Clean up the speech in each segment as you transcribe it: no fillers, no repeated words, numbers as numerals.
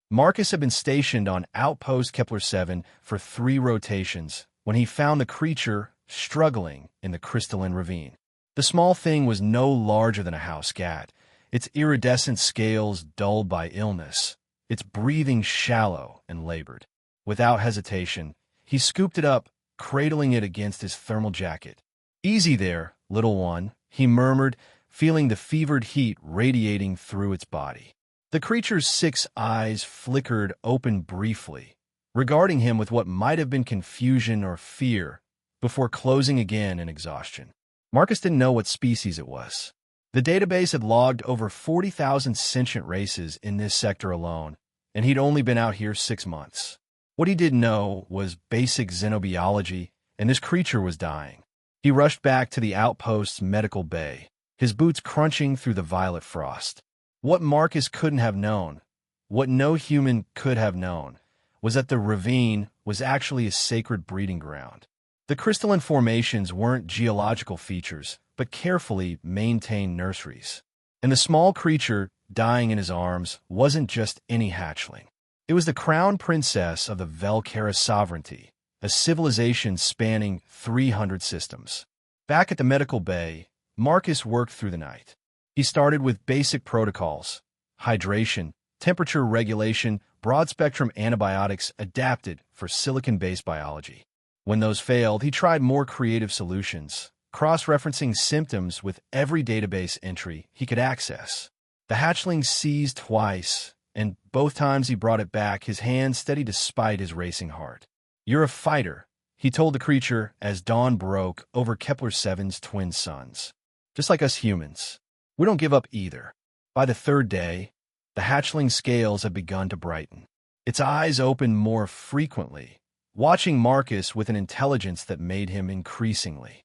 Marcus had been stationed on Outpost Kepler-7 for 3 rotations when he found the creature struggling in the crystalline ravine. The small thing was no larger than a house cat, its iridescent scales dulled by illness, its breathing shallow and labored. Without hesitation, he scooped it up, cradling it against his thermal jacket. "Easy there, little one," he murmured, feeling the fevered heat radiating through its body. The creature's 6 eyes flickered open briefly, regarding him with what might have been confusion or fear, before closing again in exhaustion. Marcus didn't know what species it was. The database had logged over 40,000 sentient races in this sector alone, and he'd only been out here 6 months. What he did know was basic xenobiology, and this creature was dying. He rushed back to the outpost's medical bay, his boots crunching through the violet frost. What Marcus couldn't have known, what no human could have known, was that the ravine was actually a sacred breeding ground. The crystalline formations weren't geological features, but carefully maintained nurseries. And the small creature dying in his arms wasn't just any hatchling. It was the crown princess of the Velcara sovereignty, a civilization spanning 300 systems. Back at the medical bay, Marcus worked through the night. He started with basic protocols: hydration, temperature regulation, broad-spectrum antibiotics adapted for silicon-based biology. When those failed, he tried more creative solutions, cross-referencing symptoms with every database entry he could access. The hatchling seized twice, and both times he brought it back, his hand steady despite his racing heart. "You're a fighter," he told the creature as dawn broke over Kepler-7's twin suns. "Just like us humans. We don't give up either." By the 3rd day, the hatchling's scales had begun to brighten. Its eyes opened more frequently, watching Marcus with an intelligence that made him increasingly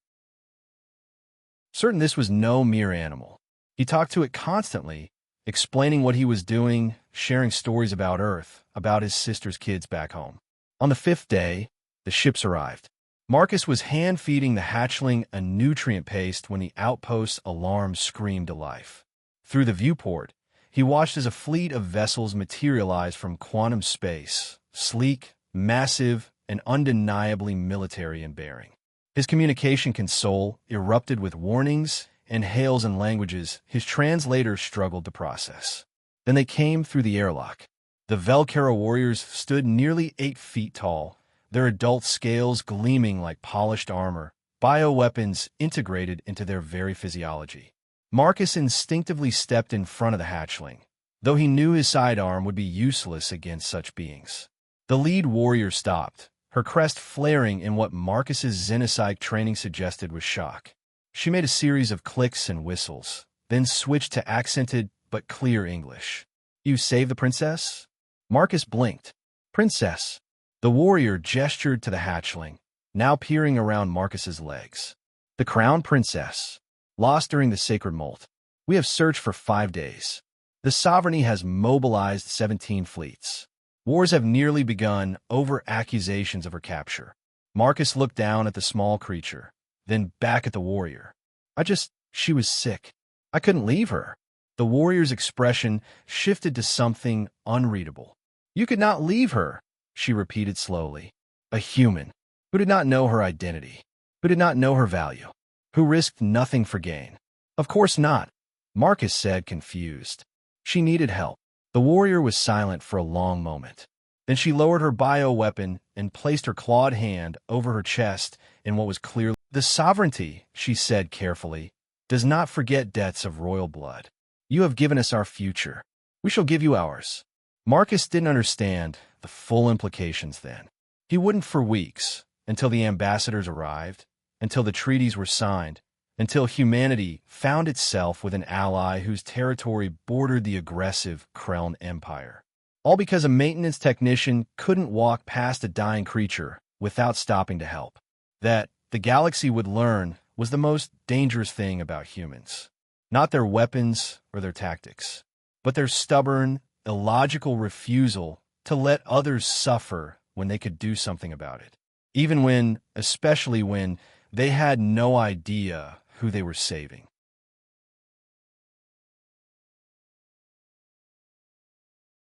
certain this was no mere animal. He talked to it constantly, explaining what he was doing, sharing stories about Earth, about his sister's kids back home. On the 5th day, the ships arrived. Marcus was hand-feeding the hatchling a nutrient paste when the outpost's alarm screamed to life. Through the viewport, he watched as a fleet of vessels materialized from quantum space, sleek, massive, and undeniably military in bearing. His communication console erupted with warnings and hails in languages his translator struggled to process. Then they came through the airlock. The Velcara warriors stood nearly 8 feet tall, their adult scales gleaming like polished armor, bioweapons integrated into their very physiology. Marcus instinctively stepped in front of the hatchling, though he knew his sidearm would be useless against such beings. The lead warrior stopped, her crest flaring in what Marcus's xenopsych training suggested was shock. She made a series of clicks and whistles, then switched to accented but clear English. "You saved the princess?" Marcus blinked. "Princess." The warrior gestured to the hatchling, now peering around Marcus's legs. "The crown princess, lost during the sacred molt. We have searched for 5 days. The sovereignty has mobilized 17 fleets. Wars have nearly begun over accusations of her capture." Marcus looked down at the small creature, then back at the warrior. She was sick. I couldn't leave her." The warrior's expression shifted to something unreadable. "You could not leave her," she repeated slowly. "A human, who did not know her identity, who did not know her value, who risked nothing for gain." "Of course not," Marcus said, confused. "She needed help." The warrior was silent for a long moment. Then she lowered her bioweapon and placed her clawed hand over her chest in what was clearly "The sovereignty," she said carefully, "does not forget debts of royal blood. You have given us our future. We shall give you ours." Marcus didn't understand the full implications then. He wouldn't for weeks, until the ambassadors arrived, until the treaties were signed, until humanity found itself with an ally whose territory bordered the aggressive Kreln Empire. All because a maintenance technician couldn't walk past a dying creature without stopping to help. That, the galaxy would learn, was the most dangerous thing about humans. Not their weapons or their tactics, but their stubborn, illogical refusal to let others suffer when they could do something about it. Even when, especially when, they had no idea who they were saving.